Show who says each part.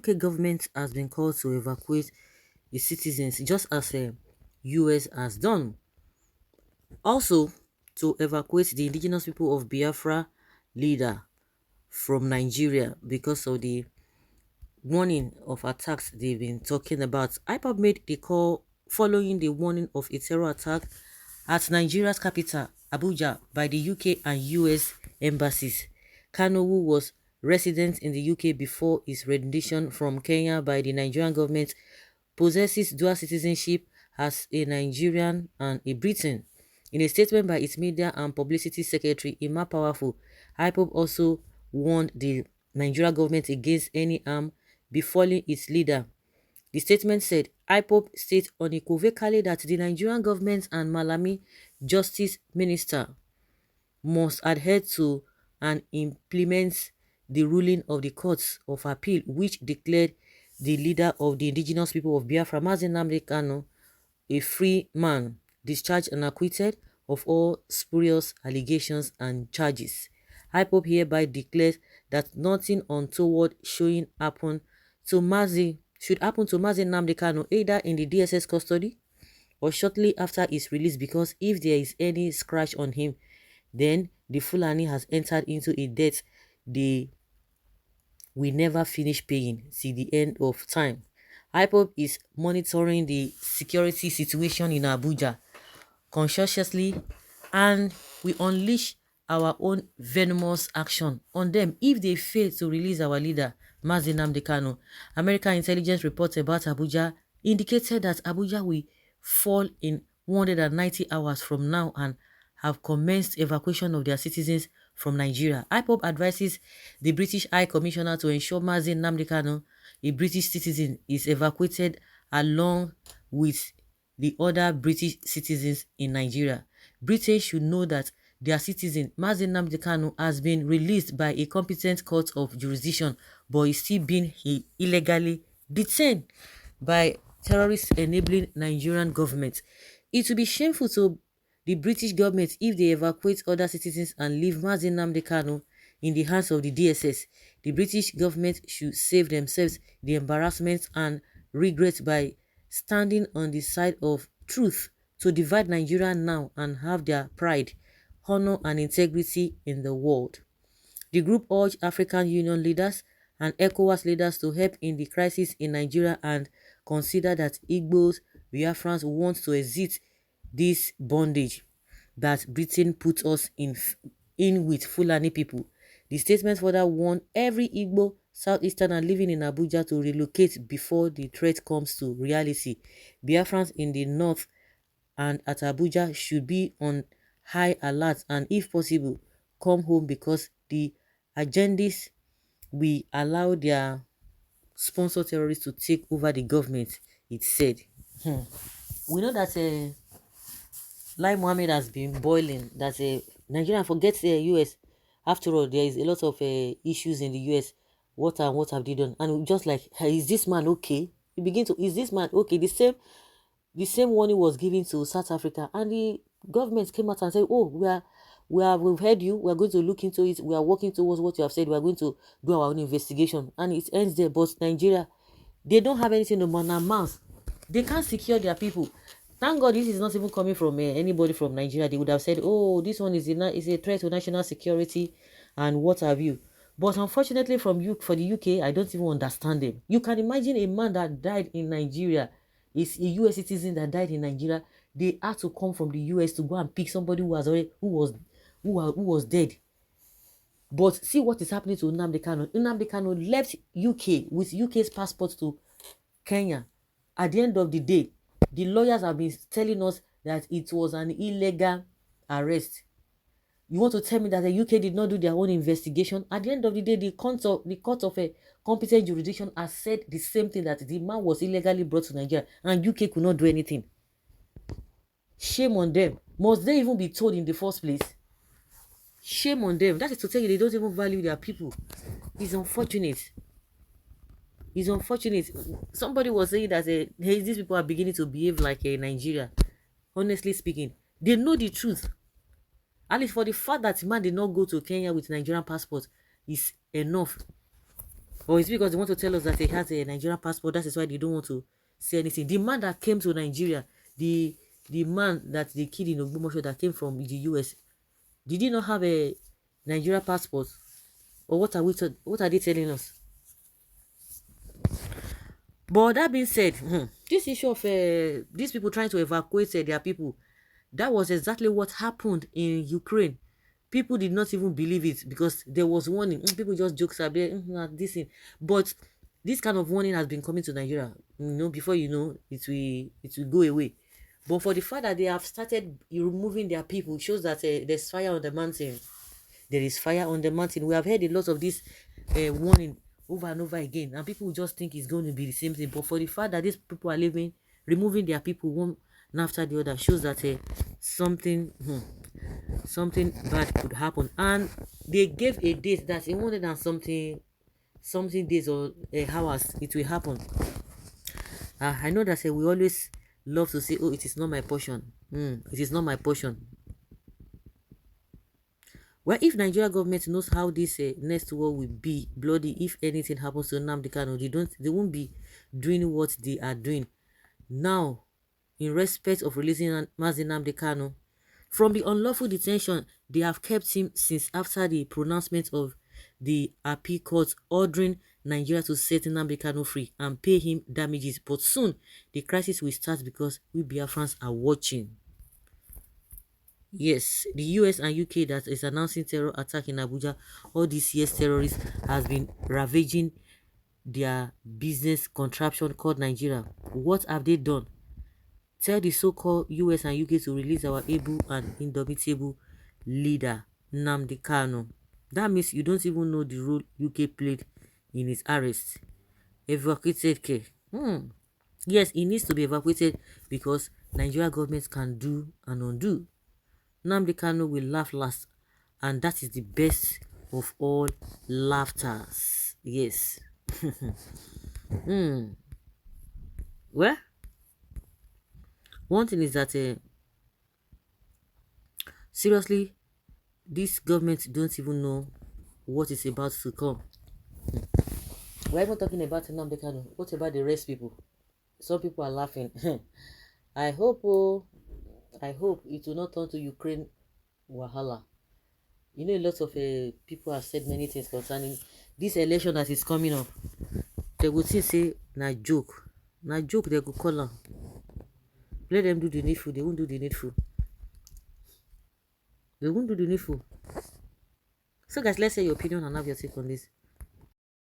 Speaker 1: UK government has been called to evacuate its citizens just as the US has done. Also, to evacuate the indigenous people of Biafra leader from Nigeria because of the warning of attacks they've been talking about. IPOB made the call following the warning of a terror attack at Nigeria's capital, Abuja, by the UK and US embassies. Kanu, who was resident in the UK before his rendition from Kenya by the Nigerian government, possesses dual citizenship as a Nigerian and a Briton. In a statement by its media and publicity secretary, Emma Powerful, IPOB also warned the Nigerian government against any harm befalling its leader. The statement said, IPOB states unequivocally that the Nigerian government and Malami Justice Minister must adhere to and implement the ruling of the Courts of Appeal, which declared the leader of the indigenous people of Biafra, Nnamdi Kanu, a free man, discharged and acquitted of all spurious allegations and charges. IPOB hereby declares that nothing untoward should happen to Mazi Nnamdi Kanu either in the DSS custody or shortly after his release, because if there is any scratch on him, then the Fulani has entered into a debt they will never finish paying till the end of time. IPOB is monitoring the security situation in Abuja conscientiously, and we unleash our own venomous action on them if they fail to release our leader, Nnamdi Kanu. American intelligence reports about Abuja indicated that Abuja will fall in 190 hours from now and have commenced evacuation of their citizens from Nigeria. IPOB advises the British High Commissioner to ensure Nnamdi Kanu, a British citizen, is evacuated along with the other British citizens in Nigeria. Britain should know that their citizen, Nnamdi Kanu, has been released by a competent court of jurisdiction, but is still being illegally detained by terrorists enabling Nigerian government. It would be shameful to the British government if they evacuate other citizens and leave Nnamdi Kanu in the hands of the DSS. The British government should save themselves the embarrassment and regret by standing on the side of truth to divide Nigeria now and have their pride, honor and integrity in the world. The group urged African Union leaders and ECOWAS leaders to help in the crisis in Nigeria and consider that Igbos, Biafrans want to exit this bondage that Britain put us in with Fulani people. The statement further warned every Igbo, Southeastern and living in Abuja to relocate before the threat comes to reality. Biafrans in the north and at Abuja should be on high alert and, if possible, come home because the agendas will allow their sponsor terrorists to take over the government, it said. We know that Lai Mohammed has been boiling, that Nigeria forgets the US. After all, there is a lot of issues in the US. What have they done? And just like, hey, is this man okay? You begin to, is this man okay? The same warning was given to South Africa, and the government came out and said, oh, we've heard you, we are going to look into it, we are working towards what you have said, we are going to do our own investigation, and it ends there. But Nigeria, they don't have anything to their mouth. They can't secure their people. Thank God this is not even coming from anybody from Nigeria. They would have said, oh, this one is a threat to national security and what have you. But unfortunately for the UK, I don't even understand them. You can imagine a man that died in Nigeria, is a US citizen that died in Nigeria. They had to come from the US to go and pick somebody who was dead. But see what is happening to Nnamdi Kanu. Nnamdi Kanu left UK with UK's passport to Kenya. At the end of the day, the lawyers have been telling us that it was an illegal arrest. You want to tell me that the UK did not do their own investigation? At the end of the day, the court of a competent jurisdiction has said the same thing, that the man was illegally brought to Nigeria and UK could not do anything. Shame on them. Must they even be told in the first place? Shame on them. That is to tell you they don't even value their people. It's unfortunate. It's unfortunate. Somebody was saying that hey, these people are beginning to behave like Nigeria. Honestly speaking, they know the truth. At least for the fact that man did not go to Kenya with Nigerian passport is enough. Or is it because they want to tell us that he has a Nigerian passport? That is why they don't want to say anything. The man that came to Nigeria, the man that they killed in Ogbomoso that came from the US, did he not have a Nigerian passport? Or what are they telling us? But that being said, this issue of these people trying to evacuate their people, that was exactly what happened in Ukraine. People did not even believe it because there was warning. People just jokes about this thing. But this kind of warning has been coming to Nigeria. Before you know, it will go away. But for the fact that they have started removing their people, it shows that there's fire on the mountain. There is fire on the mountain. We have heard a lot of this warning over and over again, and people just think it's going to be the same thing. But for the fact that these people are removing their people one after the other, shows that something bad could happen. And they gave a date that in 100 and something days or hours it will happen. I know that we always love to say, oh, it is not my portion. It is not my portion. Well, if Nigeria government knows how this next war will be bloody, if anything happens to Nnamdi Kanu, they won't be doing what they are doing now. In respect of releasing Nnamdi Kanu from the unlawful detention, they have kept him since after the pronouncement of the appeal court ordering Nigeria to set Nnamdi Kanu free and pay him damages. But soon the crisis will start because we Biafrans are watching. Yes, the US and UK that is announcing terror attack in Abuja all these years, terrorists has been ravaging their business contraption called Nigeria. What have they done? Tell the so-called US and UK to release our able and indomitable leader, Nnamdi Kanu. That means you don't even know the role UK played in his arrest. Evacuated care. Yes, he needs to be evacuated because Nigeria government can do and undo. Nnamdi Kanu will laugh last, and that is the best of all laughters. Yes. Well, one thing is that seriously, this government don't even know what is about to come. We're even talking about Nnamdi Kanu. What about the rest people? Some people are laughing. I hope it will not turn to Ukraine wahala. A lot of people have said many things concerning this election that is coming up. They would say na joke. Na joke they could call them. Let them do the needful. They won't do the needful. They won't do the needful. So guys, let's say your opinion and have your take on this.